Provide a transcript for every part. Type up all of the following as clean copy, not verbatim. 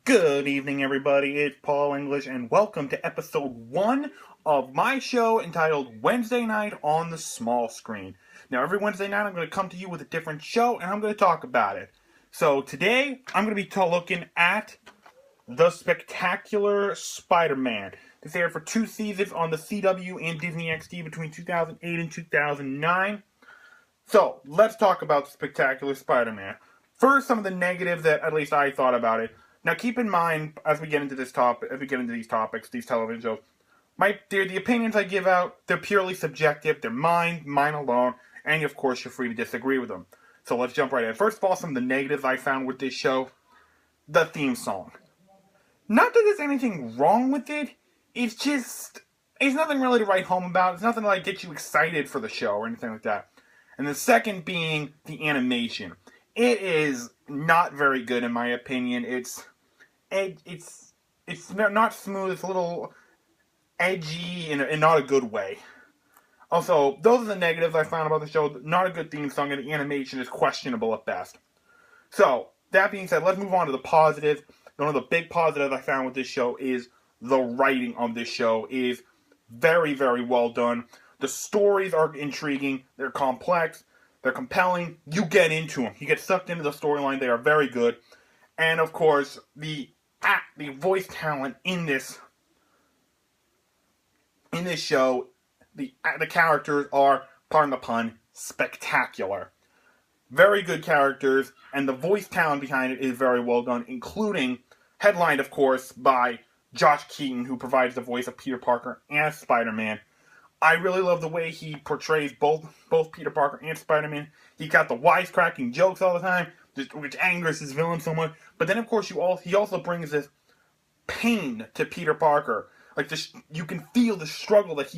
Good evening, everybody. It's Paul English, and welcome to episode 1 of my show entitled Wednesday Night on the Small Screen. Now, every Wednesday night, I'm going to come to you with a different show, and I'm going to talk about it. So, today, I'm going to be looking at The Spectacular Spider-Man. This aired for 2 seasons on the CW and Disney XD between 2008 and 2009. So, let's talk about The Spectacular Spider-Man. First, some of the negatives that at least I thought about it. Now, keep in mind, as we get into these topics, these television shows, the opinions I give out, they're purely subjective, they're mine alone, and of course, you're free to disagree with them. So let's jump right in. First of all, some of the negatives I found with this show, the theme song. Not that there's anything wrong with it, it's nothing really to write home about, it's nothing to get you excited for the show or anything like that. And the second being the animation. It is not very good in my opinion. It's not smooth. It's a little edgy in not a good way. Also, those are the negatives I found about the show. Not a good theme song, and the animation is questionable at best. So, that being said, let's move on to the positives. One of the big positives I found with this show is the writing of this show is very, very well done. The stories are intriguing. They're complex. They're compelling. You get into them. You get sucked into the storyline. They are very good. And, of course, the voice talent in this show, the characters are, pardon the pun, spectacular. Very good characters, and the voice talent behind it is very well done, including, headlined, of course, by Josh Keaton, who provides the voice of Peter Parker and Spider-Man. I really love the way he portrays both Peter Parker and Spider-Man. He got the wisecracking jokes all the time, which angers his villain so much. But then, of course, he also brings this pain to Peter Parker. You can feel the struggle that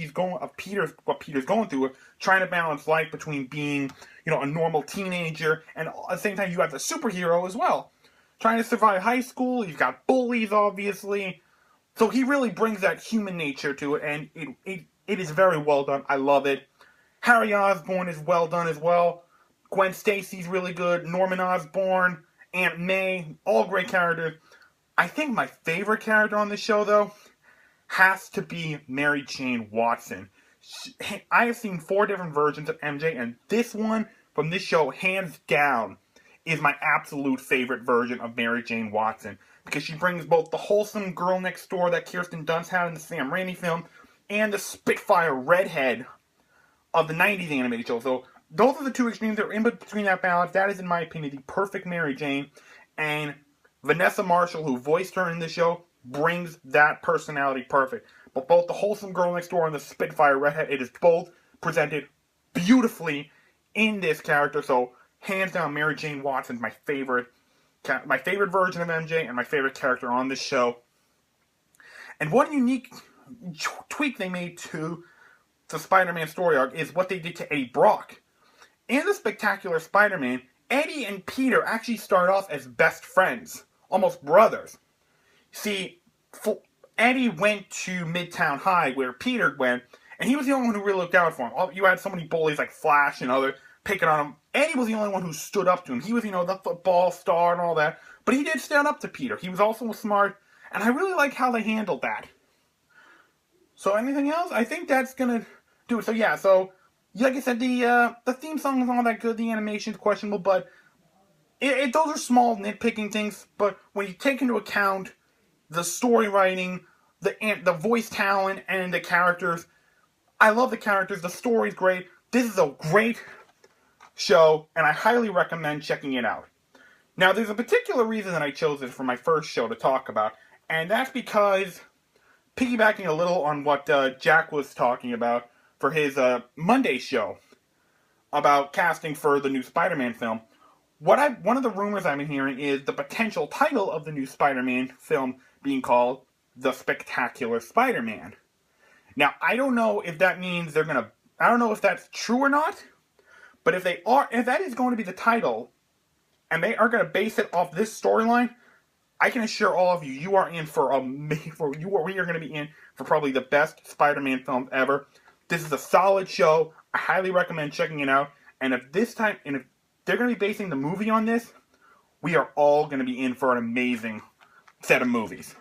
what Peter's going through, trying to balance life between being, a normal teenager, and at the same time you have the superhero as well, trying to survive high school. You've got bullies, obviously. So he really brings that human nature to it, and it is very well done. I love it. Harry Osborn is well done as well. Gwen Stacy's really good. Norman Osborn, Aunt May, all great characters. I think my favorite character on this show, though, has to be Mary Jane Watson. I have seen 4 different versions of MJ, and this one from this show, hands down, is my absolute favorite version of Mary Jane Watson. Because she brings both the wholesome girl next door that Kirsten Dunst had in the Sam Raimi film, and the Spitfire redhead of the 90s animated show. So those are the 2 extremes that are in between that balance. That is, in my opinion, the perfect Mary Jane. And Vanessa Marshall, who voiced her in the show, brings that personality perfect. But both the wholesome girl next door and the Spitfire redhead, it is both presented beautifully in this character. So hands down, Mary Jane Watson's my favorite version of MJ and my favorite character on this show. And one unique tweak they made to the Spider-Man story arc is what they did to Eddie Brock. In The Spectacular Spider-Man, Eddie and Peter actually start off as best friends, almost brothers. See, Eddie went to Midtown High where Peter went, and he was the only one who really looked out for him. You had so many bullies like Flash and others picking on him. Eddie was the only one who stood up to him. He was, the football star and all that, but he did stand up to Peter. He was also smart, and I really like how they handled that. So anything else? I think that's gonna do it. So yeah, like I said, the theme song is not that good. The animation's questionable, but those are small nitpicking things. But when you take into account the story writing, the voice talent, and the characters, I love the characters. The story's great. This is a great show, and I highly recommend checking it out. Now, there's a particular reason that I chose this for my first show to talk about, and that's because, piggybacking a little on what Jack was talking about for his Monday show about casting for the new Spider-Man film, one of the rumors I've been hearing is the potential title of the new Spider-Man film being called The Spectacular Spider-Man. Now, I don't know if that means I don't know if that's true or not, but if that is going to be the title, and they are going to base it off this storyline, I can assure all of you, you are in we are going to be in for probably the best Spider-Man film ever. This is a solid show. I highly recommend checking it out. And if they're going to be basing the movie on this, we are all going to be in for an amazing set of movies.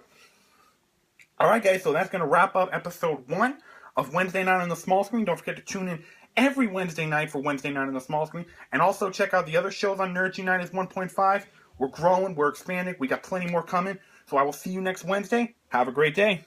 Alright guys, so that's going to wrap up episode 1 of Wednesday Night on the Small Screen. Don't forget to tune in every Wednesday night for Wednesday Night on the Small Screen. And also check out the other shows on Nerds United 1.5. We're growing, we're expanding, we got plenty more coming. So I will see you next Wednesday. Have a great day.